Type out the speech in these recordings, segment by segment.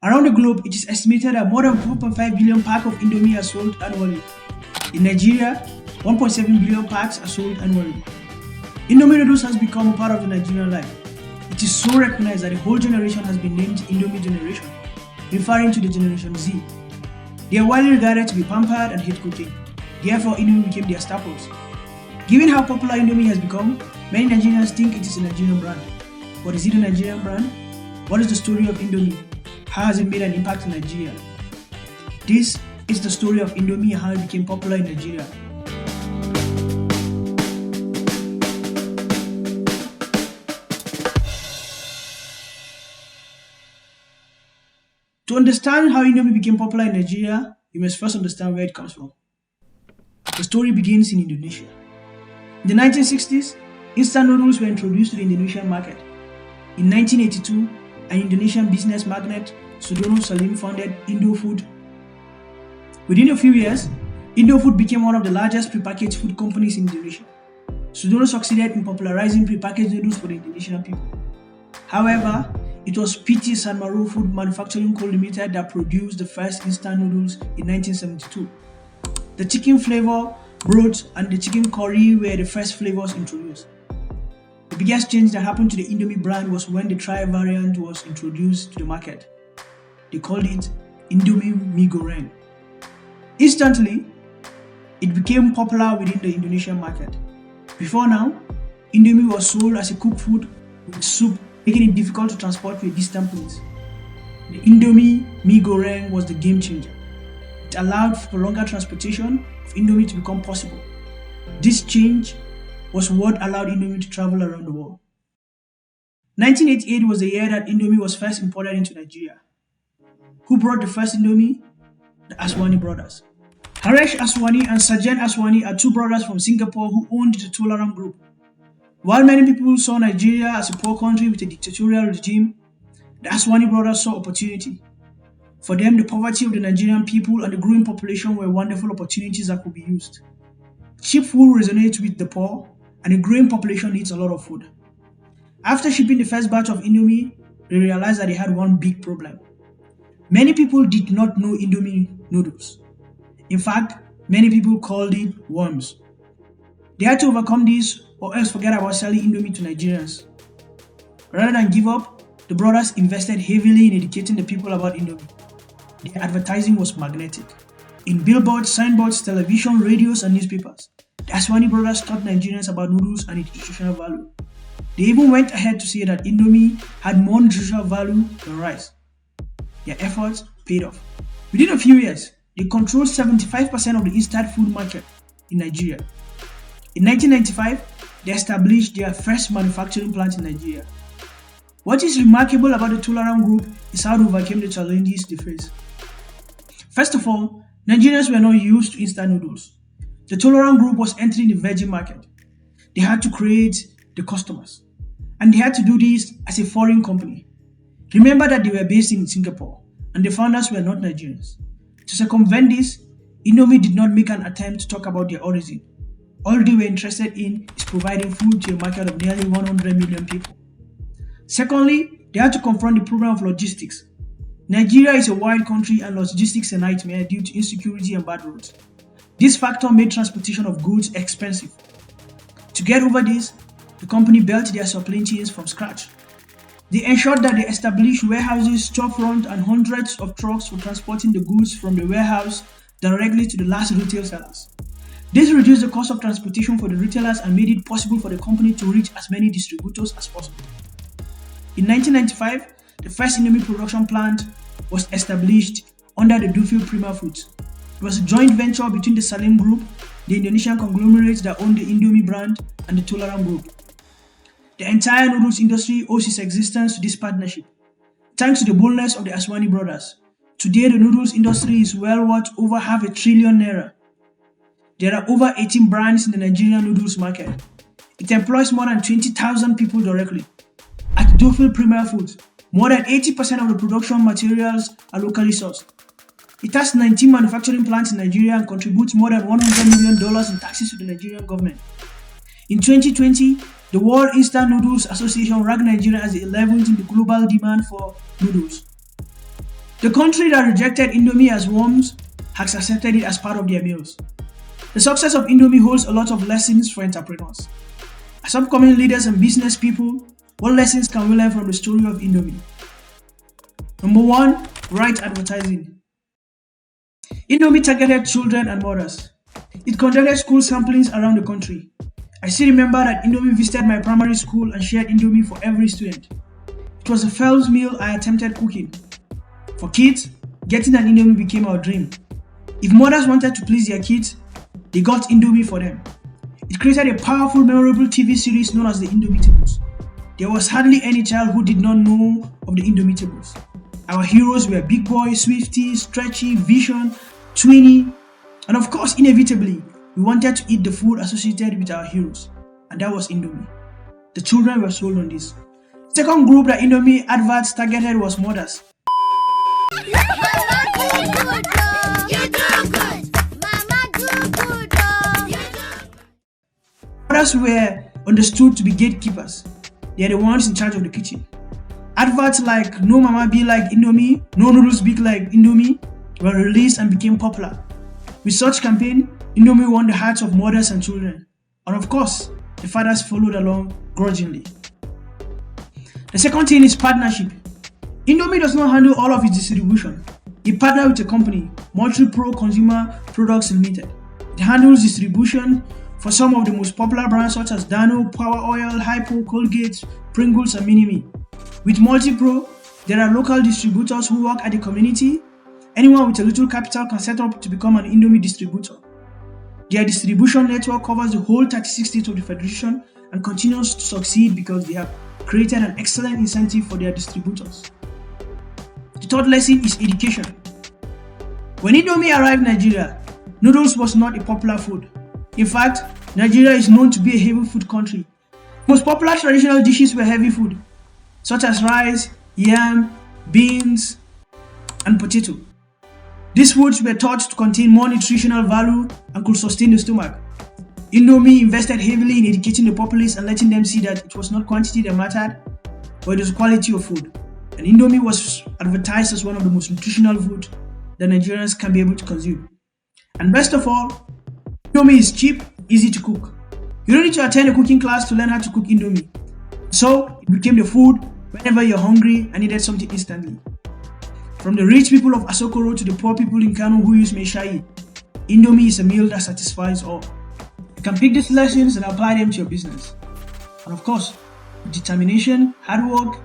Around the globe, it is estimated that more than 4.5 billion packs of Indomie are sold annually. In Nigeria, 1.7 billion packs are sold annually. Indomie noodles has become a part of the Nigerian life. It is so recognized that the whole generation has been named Indomie generation, referring to the Generation Z. They are widely regarded to be pampered and hate cooking. Therefore, Indomie became their staples. Given how popular Indomie has become, many Nigerians think it is a Nigerian brand. But is it a Nigerian brand? What is the story of Indomie? How has it made an impact in Nigeria? This is the story of Indomie and how it became popular in Nigeria. To understand how Indomie became popular in Nigeria, you must first understand where it comes from. The story begins in Indonesia. In the 1960s, instant noodles were introduced to the Indonesian market. In 1982, an Indonesian business magnate, Sudono Salim, founded Indofood. Within a few years, Indofood became one of the largest prepackaged food companies in Indonesia. Sudono succeeded in popularizing prepackaged noodles for the Indonesian people. However, it was PT Sanmaru Food Manufacturing Co. Limited that produced the first instant noodles in 1972. The chicken flavor, broth, and the chicken curry were the first flavors introduced. The biggest change that happened to the Indomie brand was when the tri-variant was introduced to the market. They called it Indomie Mee Goreng. Instantly, it became popular within the Indonesian market. Before now, Indomie was sold as a cooked food with soup, making it difficult to transport to a distant place. The Indomie Mee Goreng was the game changer. It allowed for longer transportation of Indomie to become possible. This change was what allowed Indomie to travel around the world. 1988 was the year that Indomie was first imported into Nigeria. Who brought the first Indomie? The Aswani Brothers. Haresh Aswani and Sajan Aswani are two brothers from Singapore who owned the Tolaram Group. While many people saw Nigeria as a poor country with a dictatorial regime, the Aswani brothers saw opportunity. For them, the poverty of the Nigerian people and the growing population were wonderful opportunities that could be used. Cheap food resonates with the poor, and a growing population needs a lot of food. After shipping the first batch of Indomie, they realized that they had one big problem. Many people did not know Indomie noodles. In fact, many people called it worms. They had to overcome this or else forget about selling Indomie to Nigerians. Rather than give up, the brothers invested heavily in educating the people about Indomie. Their advertising was magnetic. In billboards, signboards, television, radios, and newspapers, the Aswani brothers taught Nigerians about noodles and its nutritional value. They even went ahead to say that Indomie had more nutritional value than rice. Their efforts paid off. Within a few years, they controlled 75% of the instant food market in Nigeria. In 1995, they established their first manufacturing plant in Nigeria. What is remarkable about the Tolaram Group is how they overcame the challenges they faced. First of all, Nigerians were not used to instant noodles. The Tolaram Group was entering the virgin market. They had to create the customers, and they had to do this as a foreign company. Remember that they were based in Singapore, and the founders were not Nigerians. To circumvent this, Indomie did not make an attempt to talk about their origin. All they were interested in is providing food to a market of nearly 100 million people. Secondly, they had to confront the problem of logistics. Nigeria is a wide country and logistics a nightmare due to insecurity and bad roads. This factor made transportation of goods expensive. To get over this, the company built their supply chains from scratch. They ensured that they established warehouses, storefronts, and hundreds of trucks for transporting the goods from the warehouse directly to the last retail sellers. This reduced the cost of transportation for the retailers and made it possible for the company to reach as many distributors as possible. In 1995, the first Indomie production plant was established under the Dufil Prima Foods. It was a joint venture between the Salim Group, the Indonesian conglomerate that owned the Indomie brand, and the Tolaram Group. The entire noodles industry owes its existence to this partnership. Thanks to the boldness of the Aswani brothers, today the noodles industry is well worth over half a trillion naira. There are over 18 brands in the Nigerian noodles market. It employs more than 20,000 people directly. At Dufil Premier Foods, more than 80% of the production materials are locally sourced. It has 19 manufacturing plants in Nigeria and contributes more than $100 million in taxes to the Nigerian government. In 2020, the World Instant Noodles Association ranked Nigeria as the 11th in the global demand for noodles. The country that rejected Indomie as worms has accepted it as part of their meals. The success of Indomie holds a lot of lessons for entrepreneurs. As upcoming leaders and business people, what lessons can we learn from the story of Indomie? Number 1, right advertising. Indomie targeted children and mothers. It conducted school samplings around the country. I still remember that Indomie visited my primary school and shared Indomie for every student. It was the first meal I attempted cooking. For kids, getting an Indomie became our dream. If mothers wanted to please their kids, they got Indomie for them. It created a powerful, memorable TV series known as the Indomitables. There was hardly any child who did not know of the Indomitables. Our heroes were Big Boy, Swifty, Stretchy, Vision, Twinny, and of course, inevitably, we wanted to eat the food associated with our heroes, and that was Indomie. The children were sold on this. Second group that Indomie adverts targeted was mothers. Mothers were understood to be gatekeepers. They are the ones in charge of the kitchen. Adverts like "No Mama Be Like Indomie, No Noodles Be Like Indomie" were released and became popular. With such campaign, Indomie won the hearts of mothers and children. And of course, the fathers followed along grudgingly. The second thing is partnership. Indomie does not handle all of its distribution. It partnered with a company, Multi-Pro Consumer Products Limited. It handles distribution for some of the most popular brands such as Dano, Power Oil, Hypo, Colgate, Pringles, and Minimi. With Multi-Pro, there are local distributors who work at the community. Anyone with a little capital can set up to become an Indomie distributor. Their distribution network covers the whole 36 states of the Federation and continues to succeed because they have created an excellent incentive for their distributors. The third lesson is education. When Indomie arrived in Nigeria, noodles was not a popular food. In fact, Nigeria is known to be a heavy food country. Most popular traditional dishes were heavy food, such as rice, yam, beans, and potato. These foods were thought to contain more nutritional value and could sustain the stomach. Indomie invested heavily in educating the populace and letting them see that it was not quantity that mattered, but it was quality of food. And Indomie was advertised as one of the most nutritional foods that Nigerians can be able to consume. And best of all, Indomie is cheap, easy to cook. You don't need to attend a cooking class to learn how to cook Indomie. So, it became the food whenever you're hungry and needed something instantly. From the rich people of Asokoro to the poor people in Kano who use Meshayi, Indomie is a meal that satisfies all. You can pick these lessons and apply them to your business. And of course, with determination, hard work,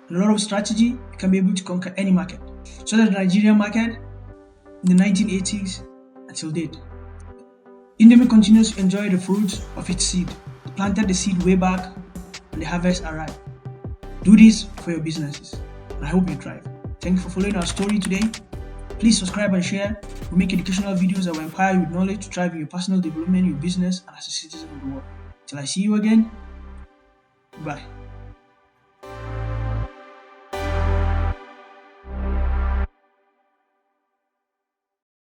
and a lot of strategy, you can be able to conquer any market. So that the Nigerian market in the 1980s until date. Indomie continues to enjoy the fruits of its seed. It planted the seed way back and the harvest arrived. Do this for your businesses. And I hope you thrive. Thank you for following our story today. Please subscribe and share. We make educational videos that will empower you with knowledge to thrive in your personal development, your business, and as a citizen of the world. Till I see you again, bye.